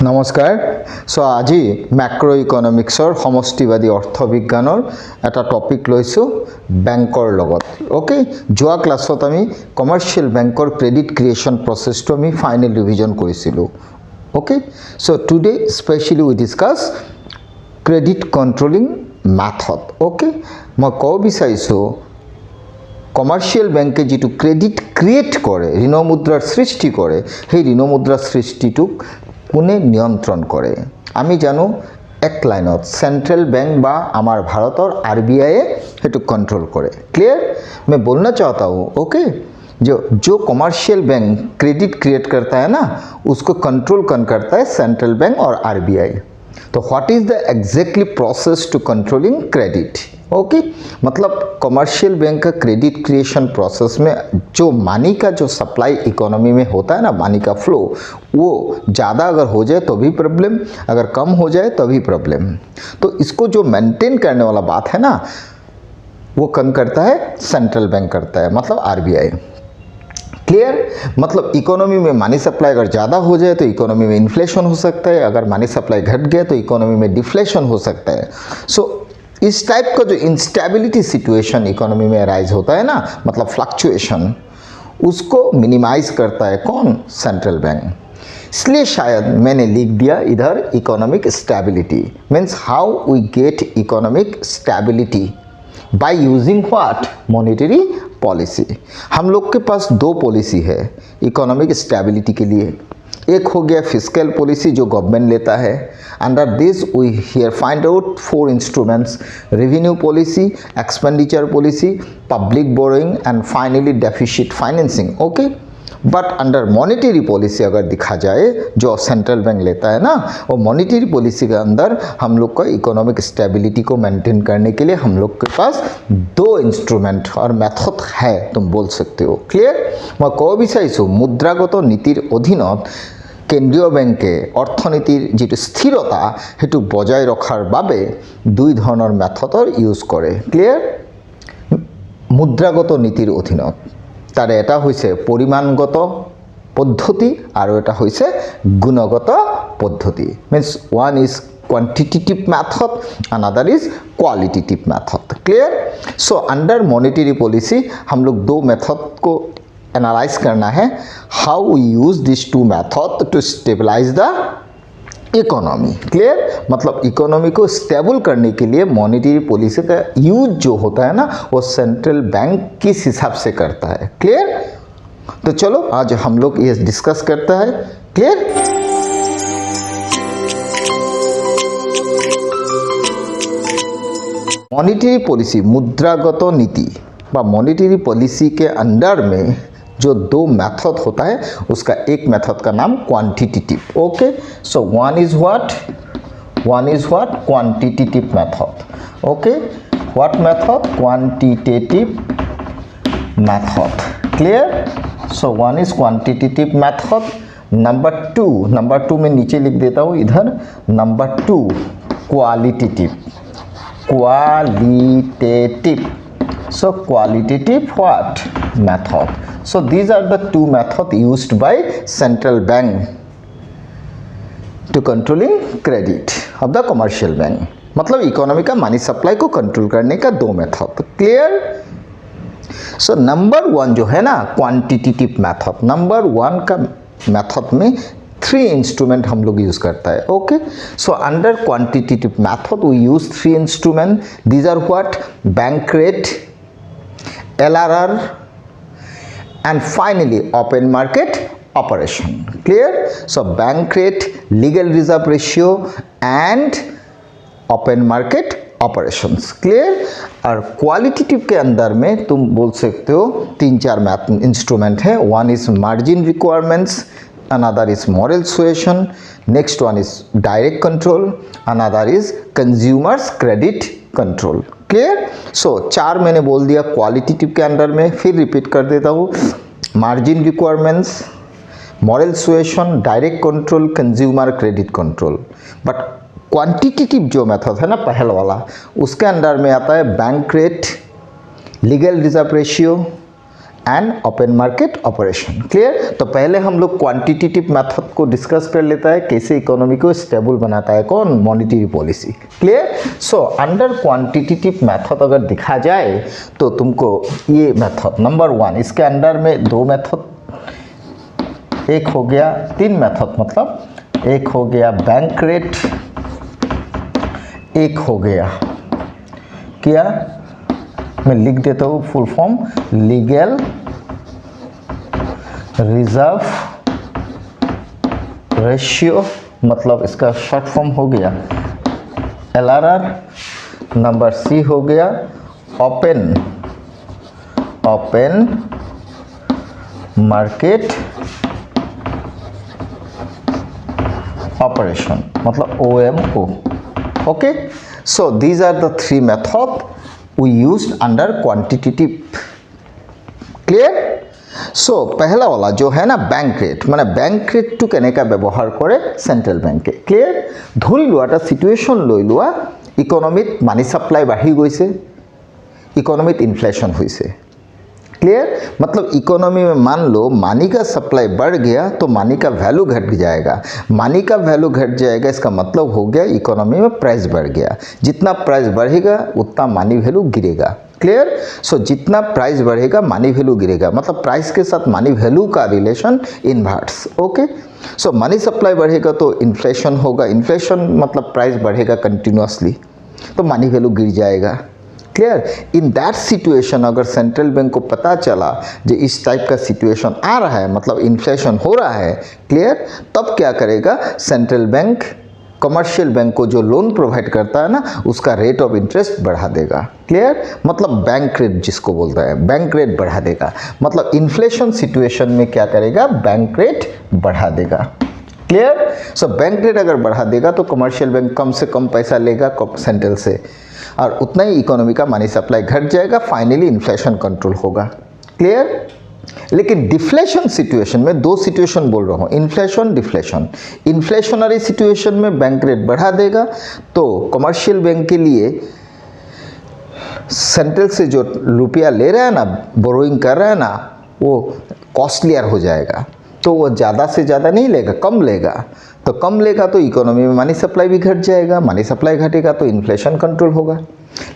নমস্কাৰ। সো আজি ম্যাক্ৰো ইকনমিক্সৰ সমষ্টিবাদী অৰ্থবিজ্ঞানৰ এটা টপিক লৈছো বেংকৰ লগত। ওকে, যোৱা ক্লাছত আমি কমাৰ্শিয়েল বেংকৰ ক্ৰেডিট ক্ৰিয়েশ্যন প্ৰসেছটো আমি ফাইনেল ৰিভিজন কৰিছিলো। Okay, so today specially we discuss credit controlling method. Okay, মই ক'ব বিচাৰিছো কমাৰ্শিয়েল বেংকে যেটো ক্ৰেডিট ক্ৰিয়েট কৰে, ঋণ মুদ্ৰাৰ সৃষ্টি কৰে, সেই ঋণ মুদ্ৰাৰ সৃষ্টিটোক কোনে নিয়ন্ত্ৰণ কৰে? আমি জানো এক লাইনত सेंट्रल बैंक बा हमार भारत और आरबीआई हेतु कंट्रोल करे। क्लियर? मैं बोलना चाहता हूँ ओके, जो कमर्शियल बैंक क्रेडिट क्रिएट करता है ना, उसको कंट्रोल कौन करता है? सेंट्रल बैंक और आरबीआई। तो what is the exactly process to controlling credit? Okay, मतलब कमर्शियल बैंक का क्रेडिट क्रिएशन प्रोसेस में जो मनी का जो सप्लाई इकोनॉमी में होता है ना, मनी का फ्लो, वो ज़्यादा अगर हो जाए तो भी प्रॉब्लम, अगर कम हो जाए तो भी प्रॉब्लम। तो इसको जो मेंटेन करने वाला बात है ना, वो कौन करता है? सेंट्रल बैंक करता है, मतलब आरबीआई। क्लियर? मतलब इकोनॉमी में मनी सप्लाई अगर ज़्यादा हो जाए तो इकोनॉमी में इन्फ्लेशन हो सकता है, अगर मनी सप्लाई घट गया तो इकोनॉमी में डिफ्लेशन हो सकता है। सो इस टाइप का जो इंस्टेबिलिटी सिचुएशन इकोनॉमी में अराइज होता है ना, मतलब फ्लक्चुएशन, उसको मिनिमाइज करता है कौन? Central bank. इसलिए शायद मैंने लिख दिया इधर economic stability means how we get economic stability by using what? Monetary policy. हम लोग के पास दो पॉलिसी है इकोनॉमिक स्टेबिलिटी के लिए। एक हो गया फिस्कल पॉलिसी जो गवर्नमेंट लेता है। Under this we here find out 4 instruments: revenue policy, expenditure policy, public borrowing and finally deficit financing. Okay, but under monetary policy अगर दिखा जाए जो सेंट्रल बैंक लेता है ना, वो मॉनेटरी पॉलिसी के अंदर हम लोग का इकोनॉमिक स्टेबिलिटी को मेंटेन करने के लिए हम लोग के पास 2 इंस्ट्रूमेंट और मेथड है, तुम बोल सकते हो। क्लियर? मैं कब विचारिছো मुद्रागत नीतिर अधीनत केंद्रीय बैंके अर्थनीतिर जी स्थिरता हेतु बजाय रखार बारे 2 धৰণৰ मेथडर यूज करे। क्लियर? मुद्रागत नीतिर अधीनत तार एटा होइसे परिमाणगत पद्धति और एटा होइसे गुणगत पद्धति। Means one is quantitative method, another is qualitative method. Clear? So under monetary policy हम लोग 2 मेथड को एनालाइज करना है, how we use this 2 method to stabilize the economy. Clear? मतलब इकोनॉमी को स्टेबल करने के लिए मॉनेटरी पॉलिसी का यूज जो होता है ना, वो सेंट्रल बैंक किस हिसाब से करता है। क्लियर? तो चलो आज हम लोग ये डिस्कस करते हैं। क्लियर? मॉनेटरी पॉलिसी मुद्रागत नीति व मॉनेटरी पॉलिसी के अंडर में जो 2 मेथड होता है, उसका एक मेथड का नाम quantitative. Okay, so one is what? Quantitative method. Okay, what method? Quantitative method. Clear? So one is quantitative method. Number 2 में नीचे लिख देता हूँ इधर। Number 2 qualitative. So qualitative what? Method. So these are the 2 methods used by central bank to controlling credit of the commercial bank. मतलब economy का money supply को control करने का 2 मेथड। क्लियर? सो नंबर 1 जो है ना क्वांटिटेटिव मेथड, नंबर 1 का method में 3 इंस्ट्रूमेंट हम लोग यूज करता है। Okay, so under quantitative method we use 3 instrument. These are what? Bank rate, LRR and finally open market operation. Clear? So bank rate, legal reserve ratio and open market operations. Clear? और qualitative के अंदर में तुम बोल सकते हो 3-4 instrument है। One is margin requirements, another is moral suasion, next one is direct control, another is consumers credit control. Clear? So 4 मैंने बोल दिया क्वालिटेटिव के अंडर में, फिर रिपीट कर देता हूँ। Margin requirements, moral suasion, direct control, consumer credit control. But quantitative जो मेथड है ना पहला वाला, उसके अंडर में आता है bank rate, legal reserve ratio and open market operation. Clear? तो पहले हम लोग क्वांटिटेटिव मेथड को डिस्कस कर लेता है, कैसे इकोनॉमी को स्टेबल बनाता है कौन? Monetary policy. Clear? So under quantitative method अगर दिखा जाए तो तुमको ये मेथड नंबर 1, इसके अंडर में 2 मेथड, एक हो गया 3 मेथड, मतलब एक हो गया बैंक रेट, एक हो गया क्या, मैं लिख देता हूँ full form, legal reserve ratio, मतलब इसका शॉर्ट फॉर्म हो गया LRR। नंबर C हो गया ओपन मार्केट ऑपरेशन, मतलब OMO। Okay, so these are the 3 method we used under quantitative। Clear? So पहला वाला जो है ना बैंक रेट, মানে बैंक रेट टू केनेका व्यवहार करे सेंट्रल बैंके। क्लियर? धरि लोৱা এটা सिचुएशन লৈ লোৱা, इकोनॉमित मानी सप्लाई बढ़ी গৈছে, इकोनॉमित इन्फ्लेशन हुई। क्लियर? मतलब इकोनॉमी में मान लो मानी का सप्लाई बढ़ गया तो मानी का वैल्यू घट जाएगा, मानी का वैल्यू घट जाएगा, इसका मतलब हो गया इकोनॉमी में प्राइस बढ़ गया, जितना प्राइस बढ़ेगा उतना मानी वैल्यू गिरेगा। क्लियर? सो जितना प्राइस बढ़ेगा मानी वैल्यू गिरेगा, मतलब प्राइस के साथ मानी वैल्यू का रिलेशन इन्वर्स। ओके, सो मनी सप्लाई बढ़ेगा तो इन्फ्लेशन होगा, इन्फ्लेशन मतलब प्राइस बढ़ेगा कंटिन्यूसली, तो मानी वैल्यू गिर जाएगा। क्लियर? इन दैट सिचुएशन अगर सेंट्रल बैंक को पता चला जो इस टाइप का सिचुएशन आ रहा है, मतलब इन्फ्लेशन हो रहा है, क्लियर, तब क्या करेगा सेंट्रल बैंक कमर्शियल बैंक को जो लोन प्रोवाइड करता है ना, उसका रेट ऑफ इंटरेस्ट बढ़ा देगा। क्लियर? मतलब बैंक रेट जिसको बोलता है, बैंक रेट बढ़ा देगा, मतलब इन्फ्लेशन सिचुएशन में क्या करेगा, बैंक रेट बढ़ा देगा। क्लियर? सो बैंक रेट अगर बढ़ा देगा तो कमर्शियल बैंक कम से कम पैसा लेगा सेंट्रल से, और उतना ही इकोनॉमी का मनी सप्लाई घट जाएगा, फाइनली इन्फ्लेशन कंट्रोल होगा। क्लियर? लेकिन डिफ्लेशन सिचुएशन में 2 सिचुएशन बोल रहा हूँ, इन्फ्लेशन डिफ्लेशन। इन्फ्लेशनरी सिचुएशन में बैंक रेट बढ़ा देगा तो कमर्शियल बैंक के लिए सेंट्रल से जो रुपया ले रहा है ना, बोरोइंग कर रहा है ना, वो कॉस्टलियर हो जाएगा, तो वो ज़्यादा से ज़्यादा नहीं लेगा, कम लेगा, तो कम लेगा तो इकोनॉमी में मनी सप्लाई भी घट जाएगा, मनी सप्लाई घटेगा तो इन्फ्लेशन कंट्रोल होगा।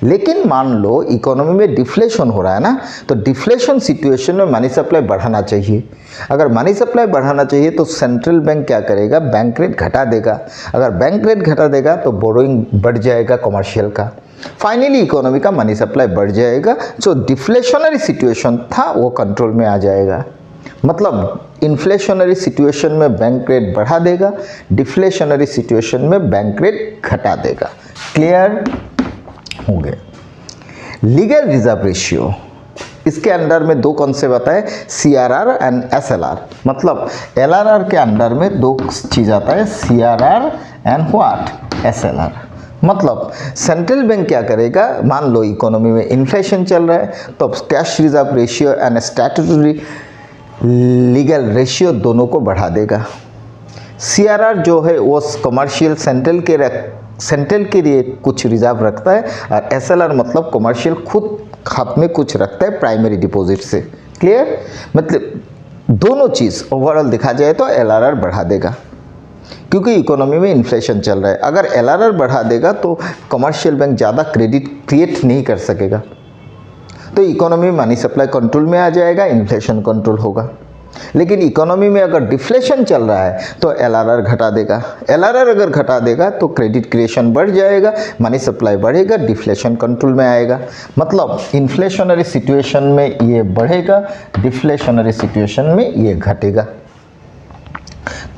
लेकिन मान लो इकोनॉमी में डिफ्लेशन हो रहा है ना, तो डिफ्लेशन सिचुएशन में मनी सप्लाई बढ़ाना चाहिए। अगर मनी सप्लाई बढ़ाना चाहिए तो सेंट्रल बैंक क्या करेगा, बैंक रेट घटा देगा। अगर बैंक रेट घटा देगा तो बोरोइंग बढ़ जाएगा कमर्शियल का, फाइनली इकोनॉमी का मनी सप्लाई बढ़ जाएगा, जो डिफ्लेशनरी सिचुएशन था वो कंट्रोल में आ जाएगा। मतलब इन्फ्लेशनरी सिचुएशन में बैंक रेट बढ़ा देगा, डिफ्लेशनरी सिचुएशन में बैंक रेट घटा देगा। क्लियर हो गया? लीगल रिजर्व रेशियो, इसके अंडर में 2 कॉन्सेप्ट आता है, CRR एंड SLR। मतलब LRR के अंडर में 2 चीज़ आता है, CRR एंड व्हाट, SLR। मतलब सेंट्रल बैंक क्या करेगा, मान लो इकोनॉमी में इन्फ्लेशन चल रहा है तो cash reserve ratio and statutory legal ratio दोनों को बढ़ा देगा। CRR जो है वो कमर्शियल सेंट्रल के लिए कुछ रिजर्व रखता है, और SLR मतलब कमर्शियल खुद खाते में कुछ रखता है प्राइमरी डिपॉजिट से। क्लियर? मतलब दोनों चीज़ ओवरऑल देखा जाए तो LRR बढ़ा देगा, क्योंकि इकोनॉमी में इन्फ्लेशन चल रहा है। अगर LRR बढ़ा देगा तो कमर्शियल बैंक ज़्यादा क्रेडिट क्रिएट नहीं कर सकेगा, तो इकोनॉमी में मनी सप्लाई कंट्रोल में आ जाएगा, इन्फ्लेशन कंट्रोल होगा। लेकिन इकोनॉमी में अगर डिफ्लेशन चल रहा है तो LRR घटा देगा। LRR अगर घटा देगा तो क्रेडिट क्रिएशन बढ़ जाएगा, मनी सप्लाई बढ़ेगा, डिफ्लेशन कंट्रोल में आएगा। मतलब इन्फ्लेशनरी सिचुएशन में ये बढ़ेगा, डिफ्लेशनरी सिचुएशन में ये घटेगा।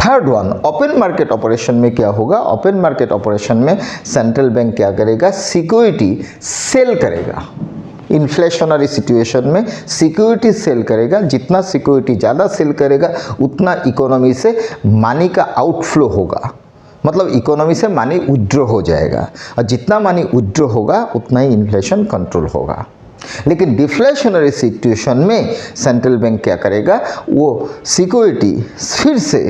Third one, open market operation में क्या होगा, ओपन मार्केट ऑपरेशन में सेंट्रल बैंक क्या करेगा, सिक्योरिटी सेल करेगा। इन्फ्लेशनरी सिचुएशन में सिक्योरिटी सेल करेगा, जितना सिक्योरिटी ज़्यादा सेल करेगा उतना इकोनॉमी से मनी का आउटफ्लो होगा, मतलब इकोनॉमी से मनी विड्रॉ हो जाएगा, और जितना मनी विड्रॉ होगा उतना ही इन्फ्लेशन कंट्रोल होगा। लेकिन डिफ्लेशनरी सिचुएशन में सेंट्रल बैंक क्या करेगा, वो सिक्योरिटी फिर से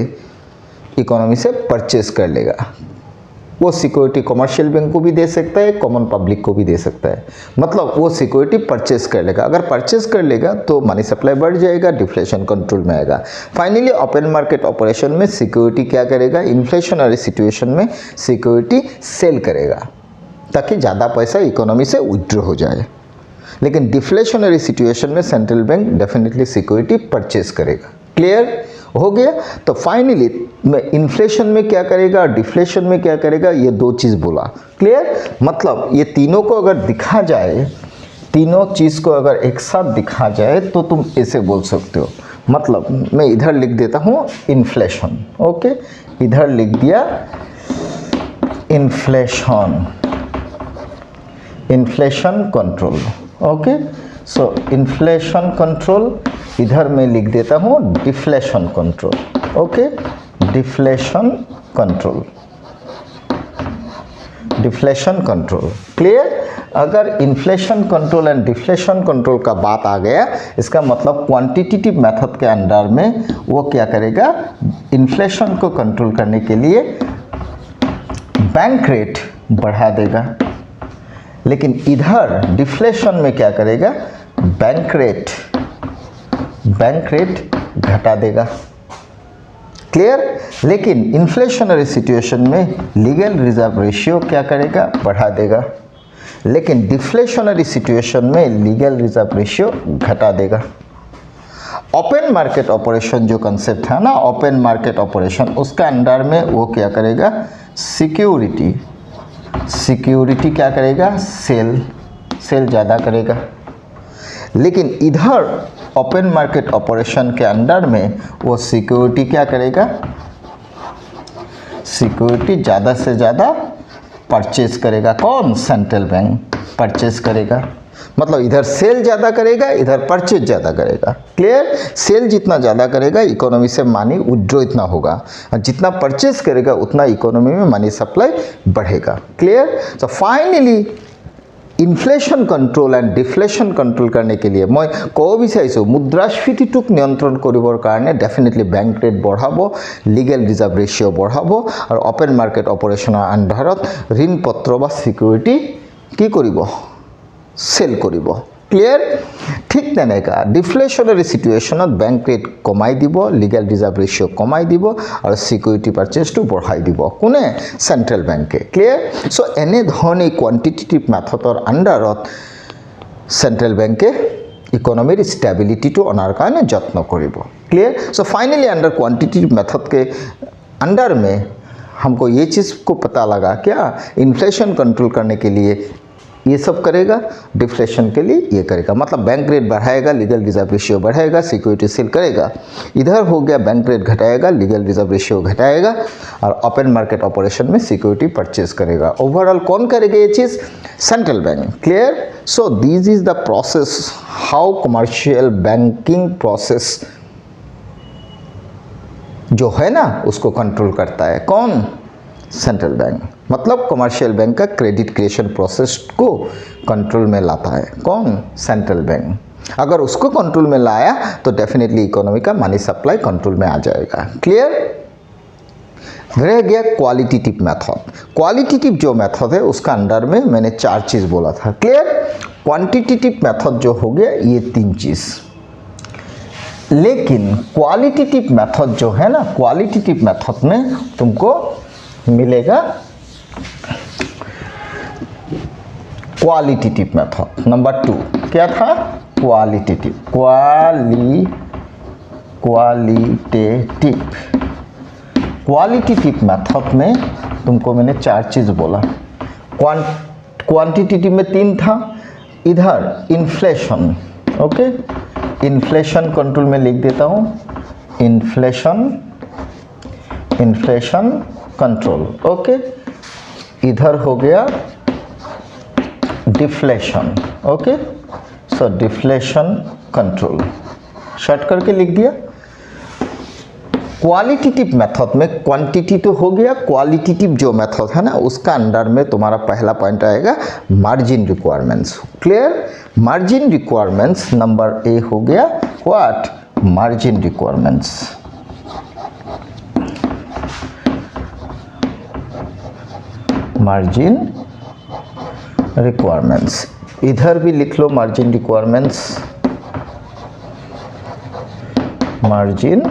इकोनॉमी से परचेज कर लेगा। वो सिक्योरिटी कमर्शियल बैंक को भी दे सकता है, कॉमन पब्लिक को भी दे सकता है। मतलब वो सिक्योरिटी परचेस कर लेगा, अगर परचेस कर लेगा तो मनी सप्लाई बढ़ जाएगा, डिफ्लेशन कंट्रोल में आएगा। फाइनली ओपन मार्केट ऑपरेशन में सिक्योरिटी क्या करेगा, इन्फ्लेशनरी सिचुएशन में सिक्योरिटी सेल करेगा ताकि ज़्यादा पैसा इकोनॉमी से विथड्रॉ हो जाए। लेकिन डिफ्लेशनरी सिचुएशन में central bank definitely security purchase करेगा। क्लियर हो गया? तो फाइनली इन्फ्लेशन में क्या करेगा और डिफ्लेशन में क्या करेगा, ये दो चीज़ बोला। क्लियर? मतलब ये तीनों को अगर दिखा जाए, तीनों चीज़ को अगर एक साथ दिखा जाए तो तुम ऐसे बोल सकते हो। मतलब मैं इधर लिख देता हूँ इन्फ्लेशन, ओके, इधर लिख दिया inflation, inflation control, okay. So inflation control, इधर मैं लिख देता हूँ deflation control, okay, deflation control, deflation control. Clear? अगर inflation control and deflation control का बात आ गया, इसका मतलब क्वांटिटेटिव मेथड के अंडर में वो क्या करेगा, इन्फ्लेशन को कंट्रोल करने के लिए बैंक रेट बढ़ा देगा। लेकिन इधर डिफ्लेशन में क्या करेगा, बैंक रेट घटा देगा। क्लियर? लेकिन इन्फ्लेशनरी सिचुएशन में लीगल रिजर्व रेशियो क्या करेगा, बढ़ा देगा। लेकिन डिफ्लेशनरी सिचुएशन में लीगल रिजर्व रेशियो घटा देगा। ओपन मार्केट ऑपरेशन जो कंसेप्ट है ना, ओपन मार्केट ऑपरेशन, उसका अंडर में वो क्या करेगा, सिक्योरिटी क्या करेगा, सेल ज़्यादा करेगा। लेकिन इधर ओपन मार्केट ऑपरेशन के अंडर में वो सिक्योरिटी क्या करेगा, सिक्योरिटी ज़्यादा से ज़्यादा परचेज करेगा। कौन? सेंट्रल बैंक परचेज करेगा। मतलब इधर सेल ज़्यादा करेगा, इधर परचेज ज़्यादा करेगा। क्लियर? सेल जितना ज़्यादा करेगा इकोनॉमी से मनी विड्रॉ इतना होगा, और जितना परचेज करेगा उतना इकोनॉमी में मनी सप्लाई बढ़ेगा। क्लियर? तो finally inflation control and deflation control करने के लिए मैं कब বিচাৰিছো মুদ্ৰাস্ফীতিটোক নিয়ন্ত্ৰণ কৰিবৰ কাৰণে ডেফিনেটলি বেংক ৰেট বঢ়াব, লিগেল ৰিজাৰ্ভ ৰেচিঅ' বঢ়াব, আৰু ওপেন মাৰ্কেট অপাৰেশ্যনৰ আন্ধাৰত ঋণ পত্ৰ বা সিকিউৰিটি কি কৰিব, সেল কৰিব। ক্লিয়াৰ? ঠিক তেনেকা ডিফ্লেশনারি সিচুৱেশ্যনত বেংক ৰেট কমাই দিব, লিগেল ৰিজাৰ্ভ ৰেচিঅ' কমাই দিব, আৰু সিকিউৰিটি পাৰচেজটো বঢ়াই দিব। কোনে? সেন্ট্ৰেল বেংকে। ক্লিয়াৰ? সো এনেধৰণে কোৱান্টিটেটিভ মেথডৰ আন্ডাৰত সেন্ট্ৰেল বেংকে इकोनॉमी स्टेबिलिटी तो अनार कारण जत्न करिब। Clear? So finally under quantitative method के अंडर में हमको ये चीज़ को पता लगा, क्या इन्फ्लेशन कंट्रोल करने के लिए ये सब करेगा, डिफ्लेशन के लिए ये करेगा। मतलब बैंक रेट बढ़ाएगा, लीगल रिजर्व रेशियो बढ़ाएगा, सिक्योरिटी सेल करेगा। इधर हो गया बैंक रेट घटाएगा, लीगल रिजर्व रेशियो घटाएगा, और ओपन मार्केट ऑपरेशन में सिक्योरिटी परचेज करेगा। ओवरऑल कौन करेगा ये चीज़? Central bank. Clear? So this is the process how commercial banking process जो है ना उसको कंट्रोल करता है। कौन? Central bank. मतलब कमर्शियल बैंक का क्रेडिट क्रिएशन प्रोसेस को कंट्रोल में लाता है। कौन? Central bank. अगर उसको कंट्रोल में लाया तो डेफिनेटली इकोनॉमी का मनी सप्लाई कंट्रोल में आ जाएगा। क्लियर? रह गया क्वालिटेटिव मेथड। क्वालिटेटिव जो मेथड है उसका अंडर में मैंने 4 चीज़ बोला था। क्लियर? क्वांटिटेटिव मेथड जो हो गया ये 3 चीज़। लेकिन क्वालिटेटिव मेथड जो है ना, क्वालिटेटिव मेथड में तुमको मिलेगा क्वालिटेटिव मेथड। नंबर 2 क्या था? क्वालिटेटिव। क्वालिटेटिव मेथड में तुमको मैंने 4 चीज़ बोला। क्वांटिटेटिव में 3 था। इधर इन्फ्लेशन, ओके, इन्फ्लेशन कंट्रोल में लिख देता हूँ, इन्फ्लेशन कंट्रोल, ओके। इधर हो गया डिफ्लेशन, ओके। सो डिफ्लेशन कंट्रोल शॉर्ट करके लिख दिया। क्वालिटेटिव मेथड में क्वांटिटी तो हो गया, क्वालिटेटिव जो मेथड है ना उसका अंडर में तुम्हारा पहला पॉइंट आएगा margin requirements. Clear? Margin requirements number A हो गया what? Margin requirements. Margin requirements, इधर भी लिख low margin requirements, margin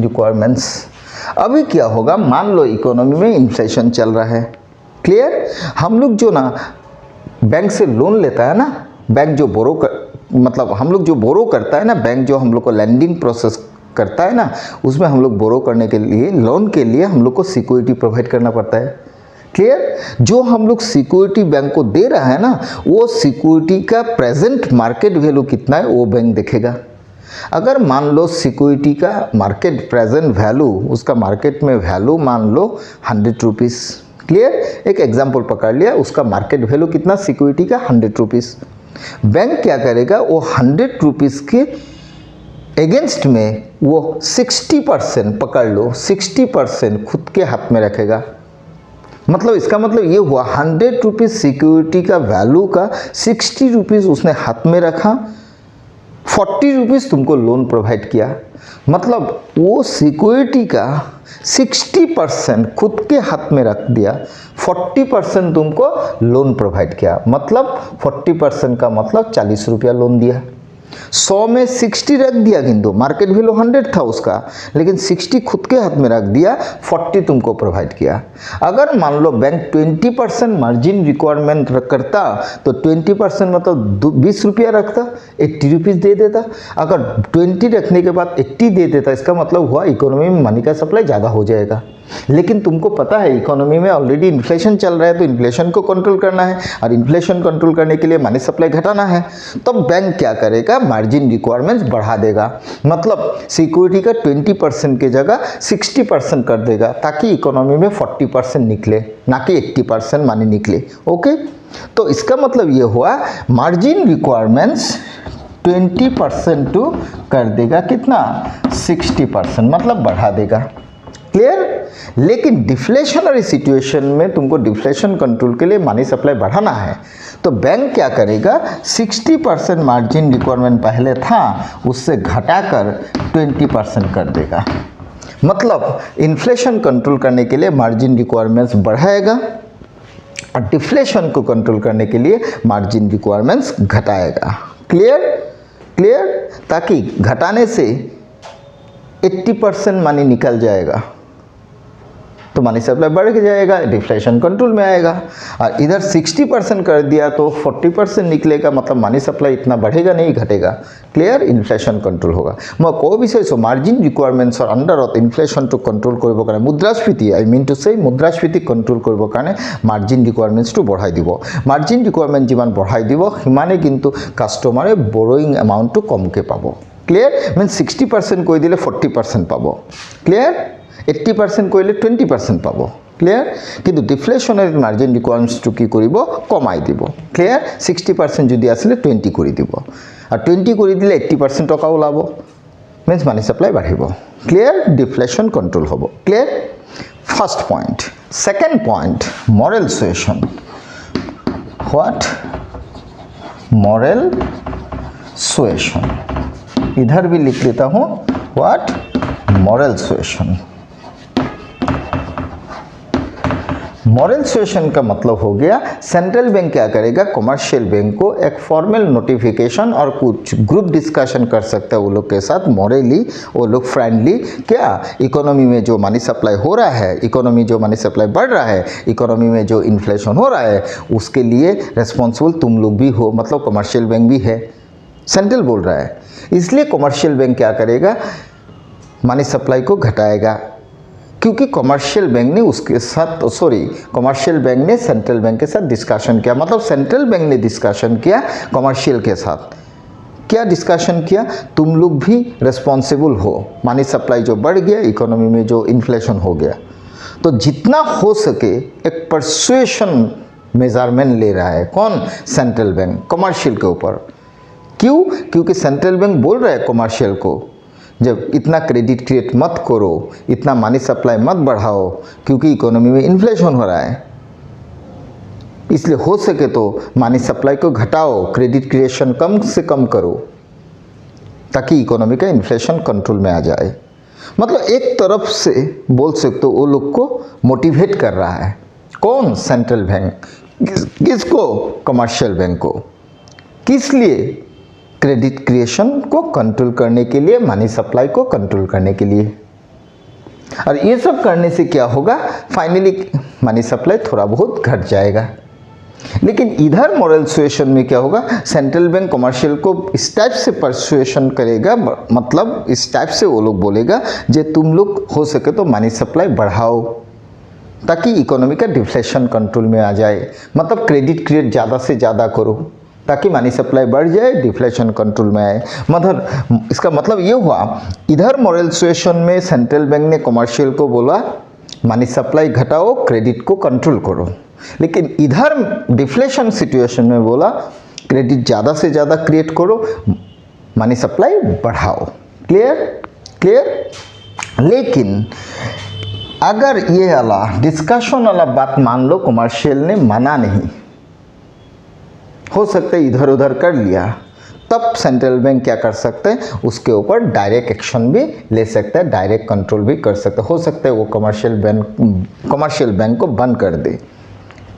requirements. अभी क्या होगा, मान लो इकोनॉमी में इन्फ्लेशन चल रहा है, क्लियर। हम लोग जो ना बैंक से लोन लेता है ना, बैंक जो मतलब हम लोग जो बोरो करता है ना, बैंक जो हम लोग को लैंडिंग प्रोसेस करता है ना, उसमें हम लोग बोरो करने के लिए, लोन के लिए हम लोग को सिक्योरिटी प्रोवाइड करना पड़ता है, क्लियर। जो हम लोग सिक्योरिटी बैंक को दे रहा है ना, वो सिक्योरिटी का प्रेजेंट मार्केट वैल्यू कितना है वो बैंक देखेगा। अगर मान लो सिक्योरिटी का मार्केट प्रेजेंट वैल्यू, उसका मार्केट में वैल्यू मान लो 100 रुपीज़, क्लियर। एक एग्जांपल पकड़ लिया, उसका मार्केट वैल्यू कितना सिक्योरिटी का 100 रुपीज़। बैंक क्या करेगा, वो 100 रुपीज़ के अगेंस्ट में वो 60% पकड़ लो, 60% खुद के हाथ में रखेगा। मतलब इसका मतलब ये हुआ 100 रुपीज़ सिक्योरिटी का वैल्यू का 60 रुपीज़ उसने हाथ में रखा, 40 रुपीज़ तुमको लोन प्रोवाइड किया। मतलब वो सिक्योरिटी का 60% खुद के हाथ में रख दिया, 40% तुमको लोन प्रोवाइड किया। मतलब 40% का मतलब 40 रुपया लोन दिया। 100 में 60 रख दिया, किंतु मार्केट वैल्यू 100 था उसका, लेकिन 60 खुद के हाथ में रख दिया, 40 तुमको प्रोवाइड किया। अगर मान लो बैंक 20% मार्जिन रिक्वायरमेंट करता, तो 20% मतलब 20 रुपया रखता, 80 रुपीज़ दे देता। अगर 20 रखने के बाद 80 दे देता, इसका मतलब हुआ इकोनॉमी में मनी का सप्लाई ज़्यादा हो जाएगा। लेकिन तुमको पता है इकोनॉमी में ऑलरेडी इन्फ्लेशन चल रहा है, तो इन्फ्लेशन को कंट्रोल करना है, और इन्फ्लेशन कंट्रोल करने के लिए मनी सप्लाई घटाना है। तो बैंक क्या करेगा, मार्जिन रिक्वायरमेंट्स बढ़ा देगा। मतलब सिक्योरिटी का 20% की जगह 60% कर देगा, ताकि इकोनॉमी में 40% निकले, ना कि 80% मनी निकले। ओके, तो इसका मतलब ये हुआ मार्जिन रिक्वायरमेंट्स 20% टू कर देगा कितना, 60%, मतलब बढ़ा देगा, क्लियर। लेकिन डिफ्लेशनरी सिचुएशन में तुमको डिफ्लेशन कंट्रोल के लिए मनी सप्लाई बढ़ाना है, तो बैंक क्या करेगा, 60% मार्जिन रिक्वायरमेंट पहले था उससे घटाकर 20% कर देगा। मतलब इन्फ्लेशन कंट्रोल करने के लिए मार्जिन रिक्वायरमेंट्स बढ़ाएगा, और डिफ्लेशन को कंट्रोल करने के लिए मार्जिन रिक्वायरमेंट्स घटाएगा। Clear, clear. ताकि घटाने से 80% मनी निकल जाएगा, तो मनी सप्लाई बढ़ जाएगा, डिफ्लेशन कंट्रोल में आएगा। और इधर 60% कर दिया तो 40% निकलेगा, मतलब मनी सप्लाई इतना बढ़ेगा नहीं, घटेगा। क्लियर, इन्फ्लेशन कंट्रोल होगा। मैं को विषय मार्जिन रिक्वायरमेंट्स और अंडर इन्फ्लेशन टू कंट्रोल करब कारण मुद्रास्फीति, आई मीन टू से मुद्रास्फीति कंट्रोल करब कारण मार्जिन रिक्वायरमेंट्स टू बढ़ाई দিব। मार्जिन रिक्वायरमेंट जिमान बढ़ाई দিব সিমানে কিন্তু কাস্টমারে বৰোয়িং এমাউন্টটো কমকে পাব। ক্লিয়ার, मीन 60% কৈ দিলে 40% পাব। ক্লিয়ার, 80% কৰিলে 20% পাব। ক্লিয়ার, কিন্তু ডিফ্লেশনারি মার্জিন রিকোয়ারমেন্টসটো কি কৰিব, কমাই দিব। ক্লিয়ার, 60% যদি আসলে 20 কৰি দিব, আর 20 কৰি দিলে 80% টকা ওলাব, মিন্স মানি সাপ্লাই বাঢ়িব। ক্লিয়ার, ডিফ্লেশন কন্ট্রোল হ'ব। Clear, first point. Second point, moral suasion. What, moral suasion. इधर भी लिख लेता हूँ, what, moral suasion. Moral suasion का मतलब हो गया सेंट्रल बैंक क्या करेगा, कमर्शियल बैंक को एक फॉर्मल नोटिफिकेशन और कुछ ग्रुप डिस्कशन कर सकता है वो लोग के साथ, मॉरली वो लोग फ्रेंडली, क्या इकोनॉमी में जो मनी सप्लाई हो रहा है, इकोनॉमी जो मनी सप्लाई बढ़ रहा है, इकोनॉमी में जो इन्फ्लेशन हो रहा है, उसके लिए रेस्पॉन्सिबल तुम लोग भी हो, मतलब कमर्शियल बैंक भी है, सेंट्रल बोल रहा है। इसलिए कमर्शियल बैंक क्या करेगा, मनी सप्लाई को घटाएगा, क्योंकि कमर्शियल बैंक ने उसके साथ, कमर्शियल बैंक ने सेंट्रल बैंक के साथ डिस्कशन किया। मतलब सेंट्रल बैंक ने डिस्कशन किया कमर्शियल के साथ, क्या डिस्कशन किया, तुम लोग भी रेस्पॉन्सिबल हो, मनी सप्लाई जो बढ़ गया, इकोनॉमी में जो इन्फ्लेशन हो गया, तो जितना हो सके एक परसुएशन मेजरमेंट ले रहा है। कौन, सेंट्रल बैंक, कमर्शियल के ऊपर। क्यों, क्योंकि सेंट्रल बैंक बोल रहा है कमर्शियल को, जब इतना क्रेडिट क्रिएट मत करो, इतना मनी सप्लाई मत बढ़ाओ, क्योंकि इकोनॉमी में इन्फ्लेशन हो रहा है, इसलिए हो सके तो मनी सप्लाई को घटाओ, क्रेडिट क्रिएशन कम से कम करो, ताकि इकोनॉमी का इन्फ्लेशन कंट्रोल में आ जाए। मतलब एक तरफ से बोल सकते हो वो लोग को मोटिवेट कर रहा है। कौन? Central bank. किसको? कमर्शियल बैंक को। किस लिए? क्रेडिट क्रिएशन को कंट्रोल करने के लिए, मनी सप्लाई को कंट्रोल करने के लिए। और ये सब करने से क्या होगा? फाइनली मनी सप्लाई थोड़ा बहुत घट जाएगा। लेकिन इधर मॉरल सुएशन में क्या होगा? सेंट्रल बैंक कमर्शियल को इस टाइप से परसुएशन करेगा, मतलब इस टाइप से वो लोग बोलेगा जे तुम लोग हो सके तो मनी सप्लाई बढ़ाओ ताकि इकोनॉमी का डिफ्लेशन कंट्रोल में आ जाए। मतलब क्रेडिट क्रिएट ज़्यादा से ज़्यादा करो ताकि मनी सप्लाई बढ़ जाए, डिफ्लेशन कंट्रोल में आए। मतलब इसका मतलब ये हुआ, इधर मॉरल सुएशन में सेंट्रल बैंक ने कमर्शियल को बोला मनी सप्लाई घटाओ, क्रेडिट को कंट्रोल करो। लेकिन इधर डिफ्लेशन सिचुएशन में बोला क्रेडिट ज़्यादा से ज़्यादा क्रिएट करो, मनी सप्लाई बढ़ाओ। क्लियर? क्लियर? लेकिन अगर ये वाला डिस्कशन वाला बात मान लो कमर्शियल ने माना नहीं, हो सकता है इधर उधर कर लिया, तब सेंट्रल बैंक क्या कर सकते हैं? उसके ऊपर डायरेक्ट एक्शन भी ले सकता है, डायरेक्ट कंट्रोल भी कर सकता है। हो सकता है वो कमर्शियल बैंक को बंद कर दे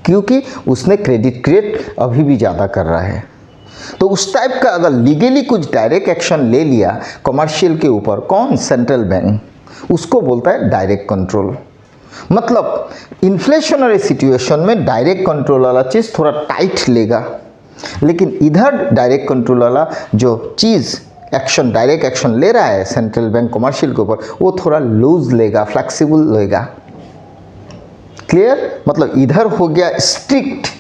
क्योंकि उसने क्रेडिट क्रिएट अभी भी ज़्यादा कर रहा है। तो उस टाइप का अगर लीगली कुछ डायरेक्ट एक्शन ले लिया कमर्शियल के ऊपर, कौन? सेंट्रल बैंक, उसको बोलता है डायरेक्ट कंट्रोल। मतलब इन्फ्लेशनरी सिचुएशन में डायरेक्ट कंट्रोल वाला चीज़ थोड़ा टाइट लेगा, लेकिन इधर डायरेक्ट कंट्रोल वाला जो चीज़ एक्शन, डायरेक्ट एक्शन ले रहा है सेंट्रल बैंक कमर्शियल के ऊपर, वो थोड़ा लूज लेगा, फ्लेक्सिबल लेगा। क्लियर? मतलब इधर हो गया स्ट्रिक्टली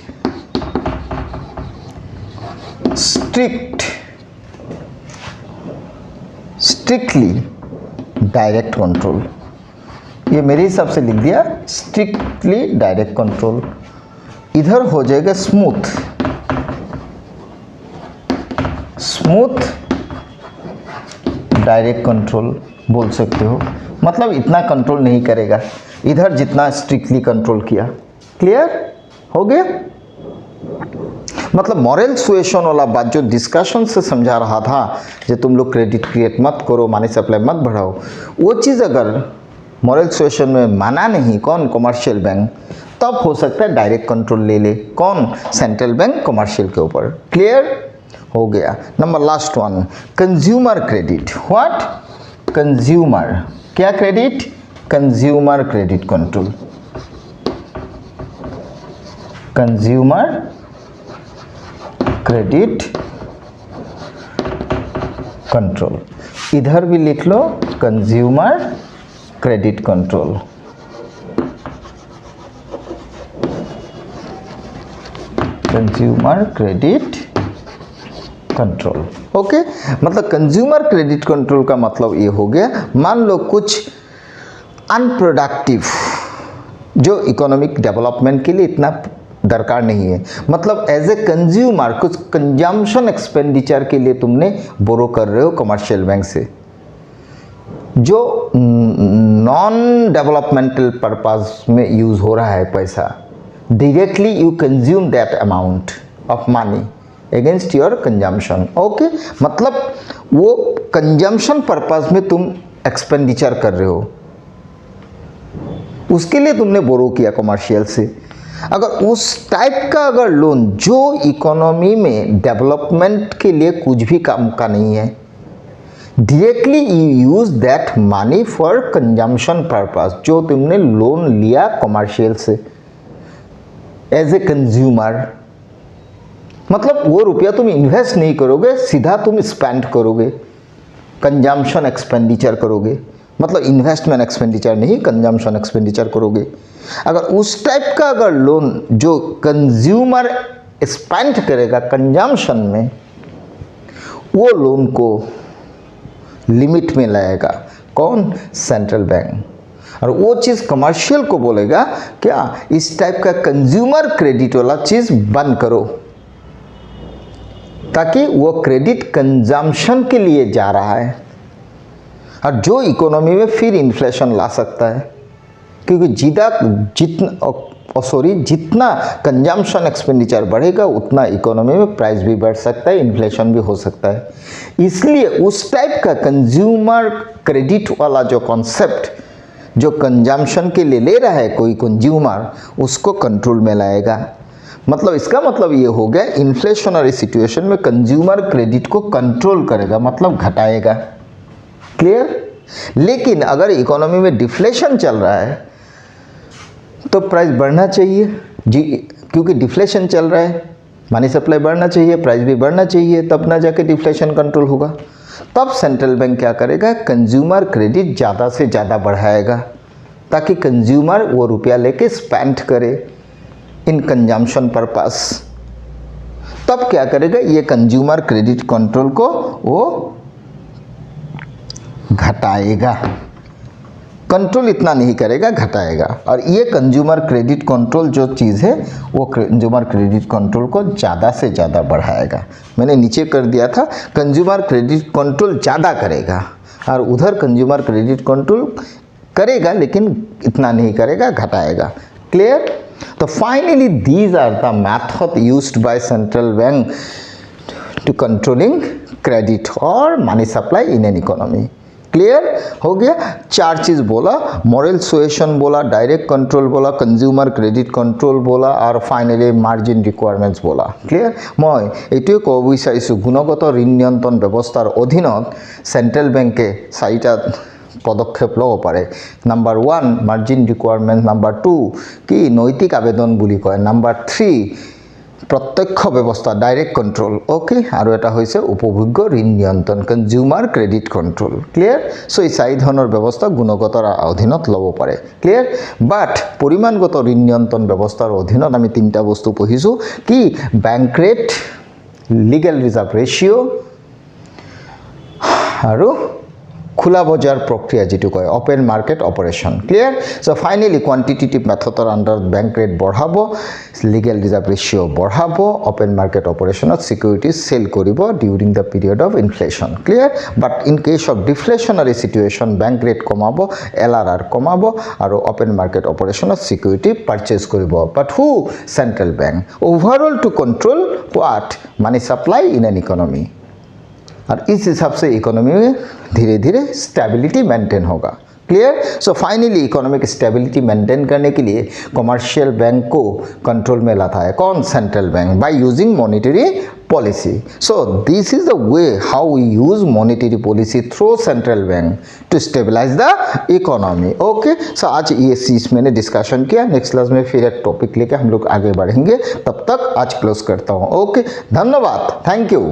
डायरेक्ट कंट्रोल। ये मेरे हिसाब से लिख दिया स्ट्रिक्टली डायरेक्ट कंट्रोल। इधर हो जाएगा स्मूथ डायरेक्ट कंट्रोल बोल सकते हो। मतलब इतना कंट्रोल नहीं करेगा इधर जितना स्ट्रिक्टली कंट्रोल किया। क्लियर हो गया? मतलब मॉरल सुएशन वाला बात जो डिस्कशन से समझा रहा था, जो तुम लोग क्रेडिट क्रिएट मत करो, मनी सप्लाई मत बढ़ाओ, वो चीज़ अगर मॉरल सुएशन में माना नहीं कौन? कमर्शियल बैंक, तब हो सकता है डायरेक्ट कंट्रोल ले ले कौन? सेंट्रल बैंक कमर्शियल के ऊपर। क्लियर हो गया? Number last one, consumer credit. What? Consumer क्या credit? Consumer credit control. Consumer credit control. इधर भी लिख लो consumer credit control. Consumer credit control. Okay? मतलब कंज्यूमर क्रेडिट कंट्रोल का मतलब ये हो गया, मान लो कुछ अनप्रोडक्टिव जो इकोनॉमिक डेवलपमेंट के लिए इतना दरकार नहीं है, मतलब एज ए कंज्यूमर कुछ कंजम्पशन एक्सपेंडिचर के लिए तुमने बोरो कर रहे हो कमर्शियल बैंक से, जो नॉन डेवलपमेंटल पर्पस में यूज़ हो रहा है पैसा, directly you consume that amount of money against your consumption. Okay? मतलब वो कंजम्पशन पर्पस में तुम एक्सपेंडिचर कर रहे हो, उसके लिए तुमने बोरो किया कमर्शियल से। अगर उस टाइप का अगर लोन जो इकोनॉमी में डेवलपमेंट के लिए कुछ भी काम का नहीं है, directly you use that money for consumption purpose, जो तुमने लोन लिया कमर्शियल से एज ए कंज्यूमर, मतलब वो रुपया तुम इन्वेस्ट नहीं करोगे, सीधा तुम स्पेंड करोगे, कंजम्पशन एक्सपेंडिचर करोगे, मतलब इन्वेस्टमेंट एक्सपेंडिचर नहीं, कंजम्पशन एक्सपेंडिचर करोगे। अगर उस टाइप का अगर लोन जो कंज्यूमर स्पेंड करेगा कंजम्पशन में, वो लोन को लिमिट में लाएगा कौन? Central bank. और वो चीज़ कमर्शियल को बोलेगा क्या? इस टाइप का कंज्यूमर क्रेडिट वाला चीज़ बंद करो, ताकि वो क्रेडिट कंजम्पशन के लिए जा रहा है और जो इकोनॉमी में फिर इन्फ्लेशन ला सकता है, क्योंकि जितना जितना कंजम्पशन एक्सपेंडिचर बढ़ेगा उतना इकोनॉमी में प्राइस भी बढ़ सकता है, इन्फ्लेशन भी हो सकता है। इसलिए उस टाइप का कंज्यूमर क्रेडिट वाला जो कॉन्सेप्ट जो कंजम्पशन के लिए ले रहा है कोई कंज्यूमर, उसको कंट्रोल में लाएगा। मतलब इसका मतलब ये हो गया इन्फ्लेशनरी सिचुएशन में कंज्यूमर क्रेडिट को कंट्रोल करेगा, मतलब घटाएगा। क्लियर? लेकिन अगर इकोनॉमी में डिफ्लेशन चल रहा है तो प्राइस बढ़ना चाहिए जी, क्योंकि डिफ्लेशन चल रहा है, मनी सप्लाई बढ़ना चाहिए, प्राइस भी बढ़ना चाहिए, तब ना जाके डिफ्लेशन कंट्रोल होगा। तब सेंट्रल बैंक क्या करेगा, कंज्यूमर क्रेडिट ज़्यादा से ज़्यादा बढ़ाएगा ताकि कंज्यूमर वो रुपया लेके स्पेंड करे इन कंजम्पशन पर्पस। तब क्या करेगा, ये कंज्यूमर क्रेडिट कंट्रोल को वो घटाएगा, कंट्रोल इतना नहीं करेगा, घटाएगा। और ये कंज्यूमर क्रेडिट कंट्रोल जो चीज़ है वो कंज्यूमर क्रेडिट कंट्रोल को ज़्यादा से ज़्यादा बढ़ाएगा। मैंने नीचे कर दिया था, कंज्यूमर क्रेडिट कंट्रोल ज़्यादा करेगा और उधर कंज्यूमर क्रेडिट कंट्रोल करेगा लेकिन इतना नहीं करेगा, घटाएगा। क्लियर? तो finally these are the method used by central bank to controlling credit और money supply in an economy. Clear हो गया? 4 चीज़ बोला, मॉरल सुएशन बोला, डायरेक्ट कंट्रोल बोला, कंज्यूमर क्रेडिट कंट्रोल बोला और फाइनली मार्जिन रिक्वायरमेंट्स बोला। क्लियर? मैं এইটোৱে ক'ব বিচাৰিছোঁ গুণগত ঋণ নিয়ন্ত্ৰণ ব্যৱস্থাৰ অধীনত সেন্ট্ৰেল বেংকে 4টা পদক্ষেপ ল'ব পাৰে। নাম্বাৰ 1 মাৰ্জিন ৰিকুৱাৰমেণ্ট, নাম্বাৰ 2 কি নৈতিক আবেদন বুলি কয়, নাম্বাৰ 3 प्रत्यक्ष व्यवस्था डायरेक्ट कंट्रोल, ओके, और এটা হৈছে উপভোগ্য ঋণ নিয়ন্ত্ৰণ consumer credit control. Clear? So এই 4 ধৰণৰ ব্যৱস্থা গুণগতৰ অধীনত ল'ব পাৰে। ক্লিয়াৰ? বাট পৰিমাণগত ঋণ নিয়ন্ত্ৰণ ব্যৱস্থাৰ অধীনত আমি 3টা বস্তু পঢ়িছোঁ, কি bank rate, legal reserve ratio' আৰু खुला बजार प्रक्रिया जी कय open market operation. Clear? So finally quantitative मेथडर अंडर बैंक रेट बढ़ाबो, लीगल रिजर्व रेशियो बढ़ाबो, open market operation security sale करिबो during the period of inflation. Clear? But in case of deflationary situation bank rate कमाबो, LRR कमाबो और open market operation security purchase करिबो। But who? Central bank. Overall to control what? Money supply in an economy. और इस हिसाब से economy में धीरे धीरे स्टेबिलिटी मेंटेन होगा। Clear? So finally economic stability maintain करने के लिए कमर्शियल बैंक को कंट्रोल में लाता है कौन? Central bank, by using monetary policy. So this is the way how we use monetary policy through central bank to stabilize the economy. Okay, so आज ये चीज मैंने डिस्कशन किया। नेक्स्ट क्लास में फिर एक टॉपिक लेके हम लोग आगे बढ़ेंगे। तब तक आज क्लोज करता हूँ। ओके, धन्यवाद, थैंक यू।